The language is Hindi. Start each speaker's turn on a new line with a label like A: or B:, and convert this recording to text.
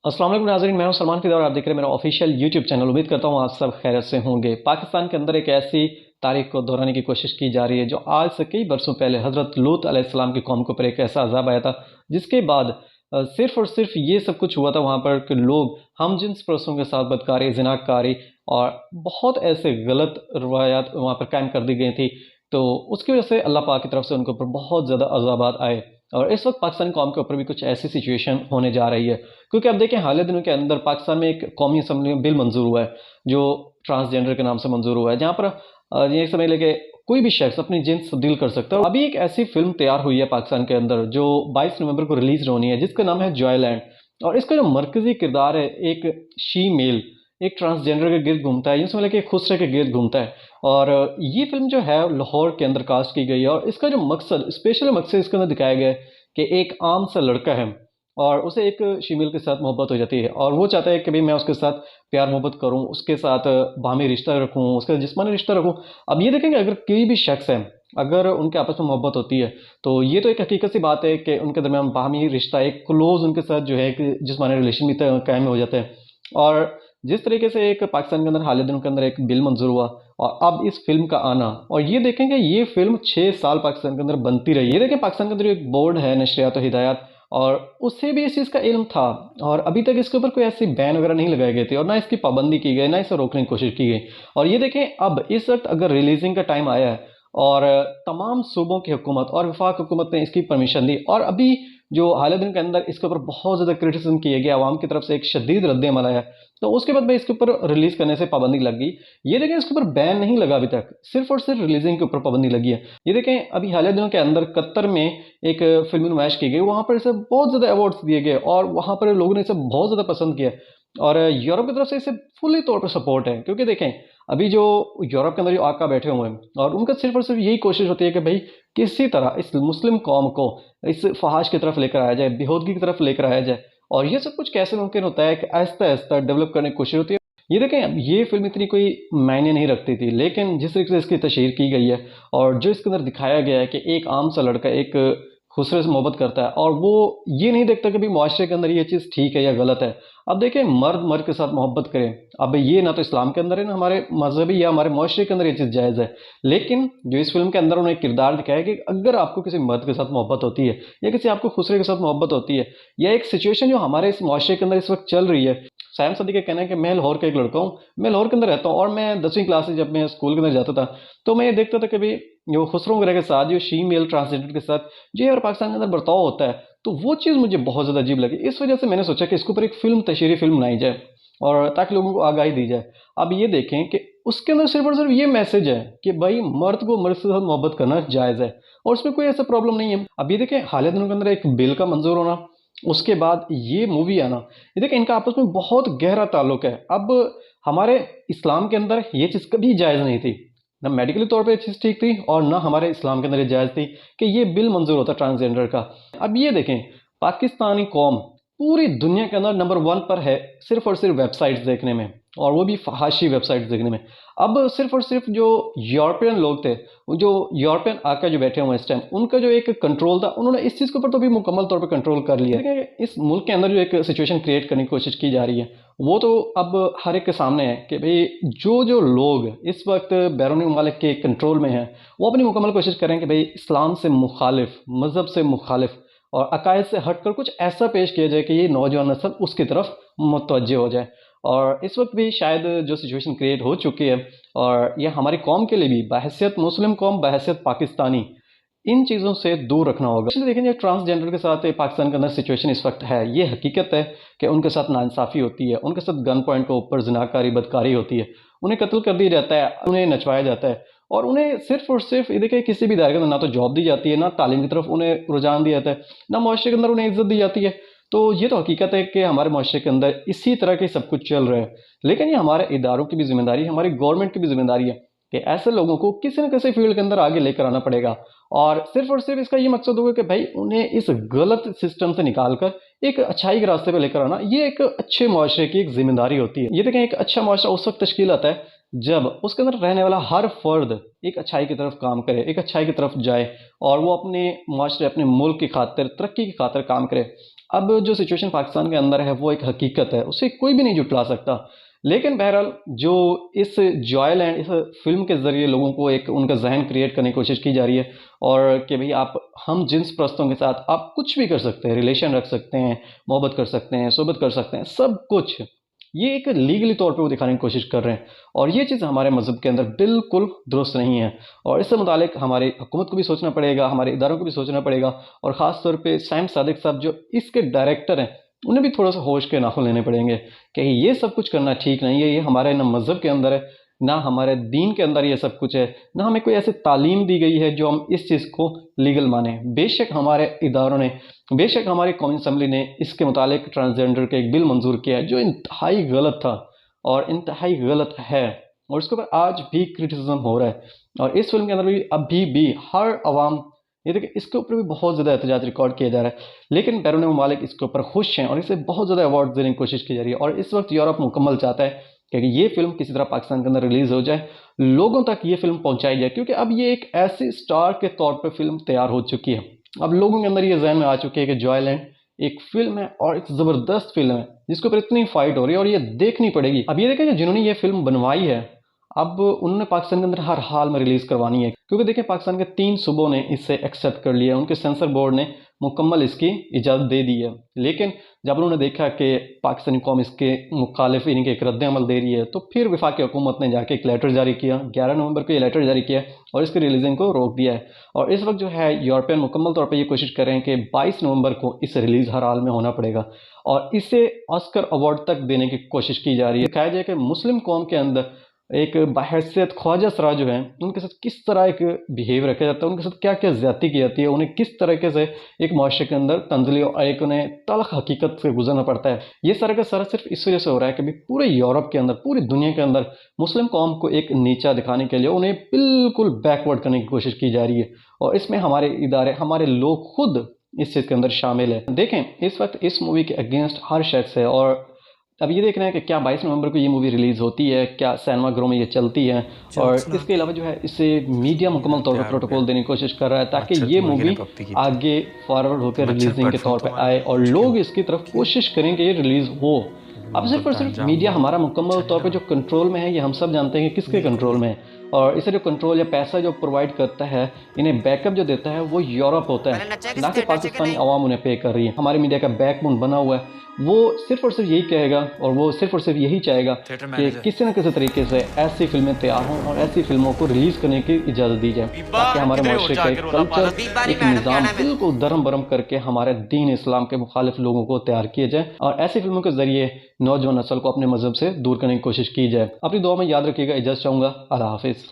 A: अस्सलाम वालेकुम नाज़रीन, मैं हूं सलमान फिदा और आप देख रहे हैं मेरा ऑफिशियल यूट्यूब चैनल। उम्मीद करता हूं आप सब खैरियत से होंगे। पाकिस्तान के अंदर एक ऐसी तारीख को दोहराने की कोशिश की जा रही है जो आज से कई बरसों पहले हज़रत लूत अलैहिस्सलाम की कौम के ऊपर एक ऐसा अज़ाब आया था, जिसके बाद सिर्फ और सिर्फ ये सब कुछ हुआ था वहाँ पर कि लोग हम जिन्स पुरुषों के साथ बदकारी, ज़िनाकारी और बहुत ऐसे गलत रवायात वहाँ पर कायम कर दी गई थी। तो उसकी वजह से अल्लाह पाक की तरफ से उनके ऊपर बहुत ज़्यादा अज़ाबात आए और इस वक्त पाकिस्तानी कौम के ऊपर भी कुछ ऐसी सिचुएशन होने जा रही है। क्योंकि अब देखें, हाल ही दिनों के अंदर पाकिस्तान में एक कौमी असम्बली में बिल मंजूर हुआ है जो ट्रांसजेंडर के नाम से मंजूर हुआ है, जहाँ पर ये समझ लेके कोई भी शख्स अपनी जिन्स तब्दील कर सकता है। अभी एक ऐसी फिल्म तैयार हुई है पाकिस्तान के अंदर जो 22 नवंबर को रिलीज होनी है, जिसका नाम है जॉयलैंड। और इसका जो मरकजी किरदार है, एक शी मेल, एक ट्रांसजेंडर के गिर्द घूमता है, यूँ समझ लें कि एक खुसरे के गिर्द घूमता है। और ये फिल्म जो है लाहौर के अंदर कास्ट की गई है और इसका जो मकसद, स्पेशल मकसद इसके अंदर दिखाया गया है कि एक आम सा लड़का है और उसे एक फीमेल के साथ मोहब्बत हो जाती है और वो चाहता है कि भाई मैं उसके साथ प्यार मोहब्बत करूं, उसके साथ बाहमी रिश्ता रखूं, उसका जिस्मानी रिश्ता रखूं। अब ये देखेंगे, अगर कोई भी शख्स है, अगर उनके आपस में मोहब्बत होती है तो ये तो एक हकीकत सी बात है कि उनके दरमियान बाहमी रिश्ता, एक क्लोज उनके साथ जो है एक जिस्मानी रिलेशन भी कायम हो जाते हैं। और जिस तरीके से एक पाकिस्तान के अंदर हाल ही दिनों के अंदर एक बिल मंजूर हुआ और अब इस फिल्म का आना, और ये देखेंगे ये फिल्म 6 साल पाकिस्तान के अंदर बनती रही। ये देखें, पाकिस्तान के अंदर एक बोर्ड है नशरियात और हिदायत, और उससे भी इस चीज़ का इल्म था और अभी तक इसके ऊपर कोई ऐसी बैन वगैरह नहीं लगाए गए थे और ना इसकी पाबंदी की गई, ना इसे रोकने की कोशिश की गई। और ये देखें, अब इस वक्त अगर रिलीजिंग का टाइम आया है और तमाम सूबों की हुकूमत और वफाक हुकूमत ने इसकी परमिशन दी, और अभी जो हाल दिन के अंदर इसके ऊपर बहुत ज़्यादा क्रिटिसिज्म किया गया, आवाम की तरफ से एक शदीद रद्द-ए-अमल आया, तो उसके बाद भाई इसके ऊपर रिलीज़ करने से पाबंदी लग गई। ये देखें, इसके ऊपर बैन नहीं लगा अभी तक, सिर्फ और सिर्फ रिलीजिंग के ऊपर पाबंदी लगी है। ये देखें, अभी हाल दिनों के अंदर कतर में एक फिल्मी नुमाइश की गई, वहाँ पर इसे बहुत ज़्यादा अवार्ड्स दिए गए और वहाँ पर लोगों ने इसे बहुत ज़्यादा पसंद किया। और यूरोप की तरफ से इसे फुली तौर पर सपोर्ट है, क्योंकि देखें अभी जो यूरोप के अंदर जो आका बैठे हुए हैं और उनका सिर्फ और सिर्फ यही कोशिश होती है कि भाई किसी तरह इस मुस्लिम कौम को इस फहाश की तरफ लेकर आया जाए, बेहूदगी की तरफ लेकर आया जाए। और ये सब कुछ कैसे मुमकिन होता है कि आहिस्ता आहिस्ता डेवलप करने की कोशिश होती है। ये देखें, ये फिल्म इतनी कोई मायने नहीं रखती थी, लेकिन जिस तरीके से इसकी तशहीर की गई है और जो इसके अंदर दिखाया गया है कि एक आम सा लड़का एक खुसरे से मोहब्बत करता है और वो ये नहीं देखता कि भाई मुआशरे के अंदर ये चीज़ ठीक है या गलत है। अब देखें, मर्द मर्द के साथ मोहब्बत करें, अब ये ना तो इस्लाम के अंदर है, ना हमारे मजहबी या हमारे मुआशरे के अंदर ये चीज़ जायज़ है। लेकिन जो इस फिल्म के अंदर उन्होंने किरदार दिखाया है कि अगर आपको किसी मर्द के साथ मोहब्बत होती है या किसी आपको खुसरे के साथ मोहब्बत होती है, या एक सिचुएशन जो हमारे इस मुआशरे के अंदर इस वक्त चल रही है। सैम सदी का कहना है कि मैं लाहौर का एक लड़का हूँ, मैं लाहौर के अंदर रहता हूँ और मैं 10वीं क्लास से जब मैं स्कूल के अंदर जाता था तो मैं ये देखता था कि भाई जो खुसरों वगैरह के साथ, जो शी मेल ट्रांसजेंडर के साथ जो यार पाकिस्तान के अंदर बर्ताव होता है, तो वो चीज़ मुझे बहुत ज़्यादा अजीब लगी। इस वजह से मैंने सोचा कि इसके ऊपर एक फिल्म, तशहीरी फिल्म बनाई जाए और ताकि लोगों को आगाही दी जाए। अब ये देखें कि उसके अंदर सिर्फ और सिर्फ ये मैसेज है कि भाई मर्द को मर्द के साथ मोहब्बत करना जायज़ है और उसमें कोई ऐसा प्रॉब्लम नहीं है। अब ये देखें, हाल ही दिनों के अंदर एक बिल का मंजूर होना, उसके बाद ये मूवी आना, ये देखें इनका आपस में बहुत गहरा ताल्लुक है। अब हमारे इस्लाम के अंदर ये चीज़ कभी जायज़ नहीं थी, ना मेडिकली तौर पे ये चीज़ ठीक थी और ना हमारे इस्लाम के अंदर ये जायज़ थी कि ये बिल मंजूर होता ट्रांसजेंडर का। अब ये देखें, पाकिस्तानी कौम पूरी दुनिया के अंदर नंबर 1 पर है सिर्फ और सिर्फ वेबसाइट्स देखने में, और वो भी फहाशी वेबसाइट्स देखने में। अब सिर्फ और सिर्फ जो यूरोपियन लोग थे, वो जो यूरोपियन आके जो बैठे हुए हैं इस टाइम, उनका जो एक कंट्रोल था, उन्होंने इस चीज़ के ऊपर तो भी मुकम्मल तौर पर कंट्रोल कर लिया है। इस मुल्क के अंदर जो एक सिचुएशन क्रिएट करने की कोशिश की जा रही है, वो तो अब हर एक के सामने है कि भाई जो जो लोग इस वक्त बैरून ममालिक के कंट्रोल में हैं, वो अपनी मुकम्मल कोशिश करें कि भाई इस्लाम से मुखालिफ, मज़हब से मुखालिफ और अकायद से हटकर कुछ ऐसा पेश किया जाए कि ये नौजवान नस्ल उसकी तरफ मुतवज्जे हो जाए। और इस वक्त भी शायद जो सिचुएशन क्रिएट हो चुकी है, और ये हमारी कौम के लिए भी बहैसियत मुस्लिम कौम, बहैसियत पाकिस्तानी, इन चीज़ों से दूर रखना होगा। इसलिए देखें, जो ट्रांसजेंडर के साथ पाकिस्तान के अंदर सिचुएशन इस वक्त है, ये हकीकत है कि उनके साथ नाइंसाफ़ी होती है, उनके साथ गन पॉइंट के ऊपर ज़िनाकारी, बदकारी होती है, उन्हें कत्ल कर दिया जाता है, उन्हें नचवाया जाता है और उन्हें सिर्फ और सिर्फ ये देखिए किसी भी दायरे के अंदर ना तो जॉब दी जाती है, ना तालीम की तरफ उन्हें रुझान दिया जाता है, ना मुआशरे के अंदर उन्हें इज्जत दी जाती है। तो ये तो हकीकत है कि हमारे मुआशरे के अंदर इसी तरह के सब कुछ चल रहा है। लेकिन ये हमारे इदारों की भी जिम्मेदारी है, हमारी गवर्नमेंट की भी जिम्मेदारी है कि ऐसे लोगों को किसी न किसी फील्ड के अंदर आगे लेकर आना पड़ेगा और सिर्फ इसका ये मकसद होगा कि भाई उन्हें इस गलत सिस्टम से निकाल कर एक अच्छाई के रास्ते पे लेकर आना। ये एक अच्छे मुआशरे की एक जिम्मेदारी होती है। ये देखें, एक अच्छा मुआशरा उस वक्त तश्कील आता है जब उसके अंदर रहने वाला हर फर्द एक अच्छाई की तरफ काम करे, एक अच्छाई की तरफ जाए और वो अपने मुआशरे, अपने मुल्क की खातिर, तरक्की की खातिर काम करे। अब जो सिचुएशन पाकिस्तान के अंदर है वो एक हकीकत है, उसे कोई भी नहीं जुटला सकता। लेकिन बहरहाल जो इस जॉयलैंड इस फ़िल्म के ज़रिए लोगों को एक उनका ज़हन क्रिएट करने की कोशिश की जा रही है और कि भई आप हम जिन्स परस्तों के साथ आप कुछ भी कर सकते हैं, रिलेशन रख सकते हैं, मोहब्बत कर सकते हैं, सोहबत कर सकते हैं, सब कुछ। ये एक लीगली तौर पे वो दिखाने की कोशिश कर रहे हैं और ये चीज़ हमारे मज़हब के अंदर बिल्कुल दुरुस्त नहीं है और इससे मुतालिक हमारी हुकूमत को भी सोचना पड़ेगा, हमारे इदारों को भी सोचना पड़ेगा और ख़ास तौर पे साइम सादिक साहब जो इसके डायरेक्टर हैं, उन्हें भी थोड़ा-सा होश के नाखून लेने पड़ेंगे कि ये सब कुछ करना ठीक नहीं है, ये हमारे ना मज़हब के अंदर है, ना हमारे दीन के अंदर ये सब कुछ है, ना हमें कोई ऐसी तालीम दी गई है जो हम इस चीज़ को लीगल मानें। बेशक हमारे इदारों ने, बेशक हमारी कौमी असम्बली ने इसके मुतालिक ट्रांसजेंडर का एक बिल मंजूर किया है जो इंतहाई गलत था और इंतहाई गलत है और उसके ऊपर आज भी क्रिटिसिज्म हो रहा है और इस फिल्म के अंदर भी अभी भी हर अवाम ये देखिए इसके ऊपर भी बहुत ज़्यादा एहतजाज रिकॉर्ड किया जा रहा है, लेकिन बैरून ममालिक इसके ऊपर खुश हैं और इसे बहुत ज़्यादा अवार्ड देने की कोशिश की जा रही है और इस वक्त यूरोप मुकम्मल चाहता है कि ये फिल्म किसी तरह पाकिस्तान के अंदर रिलीज़ हो जाए, लोगों तक ये फिल्म पहुंचाई जाए क्योंकि अब ये एक ऐसी स्टार के तौर पर फिल्म तैयार हो चुकी है। अब लोगों के अंदर ये जहन में आ चुकी है कि जॉयलैंड एक फिल्म है और एक ज़बरदस्त फिल्म है जिसके ऊपर इतनी फाइट हो रही है और ये देखनी पड़ेगी। अब ये देखें कि जिन्होंने ये फिल्म बनवाई है अब उन्होंने पाकिस्तान के अंदर हर हाल में रिलीज़ करवानी है क्योंकि देखिए पाकिस्तान के 3 सूबों ने इसे एक्सेप्ट कर लिया है, उनके सेंसर बोर्ड ने मुकम्मल इसकी इजाज़त दे दी है। लेकिन जब उन्होंने देखा कि पाकिस्तानी कौम इसके मुखालिफ इनके एक रद्द अमल दे रही है तो फिर वफाकी हुकूमत ने जाके एक लेटर जारी किया, 11 नवंबर को ये लेटर जारी किया और इसकी रिलीजिंग को रोक दिया है और इस वक्त जो है यूरोपियन मुकम्मल तौर पर ये कोशिश कर रहे हैं कि 22 नवंबर को इसे रिलीज़ हर हाल में होना पड़ेगा और इसे ऑस्कर अवार्ड तक देने की कोशिश की जा रही है। दिखाया जाए कि मुस्लिम कौम के अंदर एक बहैसियत ख्वाजा सरा जो हैं उनके साथ किस तरह एक बिहेव रखा जाता है, उनके साथ क्या क्या ज़्यादती की जाती है, उन्हें किस तरीके से एक माशरे के अंदर तंजली और एक उन्हें तल्ख हकीकत से गुजरना पड़ता है। ये सारा का सारा सिर्फ इस वजह से हो रहा है कि पूरे यूरोप के अंदर, पूरी दुनिया के अंदर मुस्लिम कौम को एक नीचा दिखाने के लिए उन्हें बिल्कुल बैकवर्ड करने की कोशिश की जा रही है और इसमें हमारे इदारे, हमारे लोग खुद इस चीज़ के अंदर शामिल है। देखें इस वक्त इस मूवी के अगेंस्ट हर शख्स है और अब ये देखना है कि क्या 22 नवंबर को ये मूवी रिलीज़ होती है, क्या सिनेमाघरों में ये चलती है और इसके अलावा जो है इसे मीडिया मुकम्मल तौर पर प्रोटोकॉल देने की कोशिश कर रहा है ताकि ये मूवी आगे फॉरवर्ड होकर रिलीजिंग के तौर पर आए और लोग इसकी तरफ कोशिश करें कि ये रिलीज़ हो। अब सिर्फ और सिर्फ मीडिया हमारा मुकम्मल तौर पे जो कंट्रोल में है ये हम सब जानते हैं कि किसके कंट्रोल में है और इसे जो कंट्रोल या पैसा जो प्रोवाइड करता है, इन्हें बैकअप जो देता है वो यूरोप होता है, ना कि पाकिस्तानी आवाम उन्हें पे कर रही है। हमारे मीडिया का बैकबोन बना हुआ है, वो सिर्फ और सिर्फ यही कहेगा और वो सिर्फ और सिर्फ यही चाहेगा कि किसी न किसी तरीके से ऐसी फिल्में तैयार हों और ऐसी फिल्मों को रिलीज़ करने की इजाज़त दी जाए ताकि हमारे माशरे का एक कल्चर, एक निज़ाम बिल्कुल दरम बरम करके हमारे दीन इस्लाम के मुखालिफ लोगों को तैयार किया जाए और ऐसी फिल्मों के ज़रिए नौजवान नस्ल को अपने मज़हब से दूर करने की कोशिश की जाए। अपनी दुआ में याद रखिएगा। इजाज़त चाहूँगा। अल्लाह हाफ़िज़।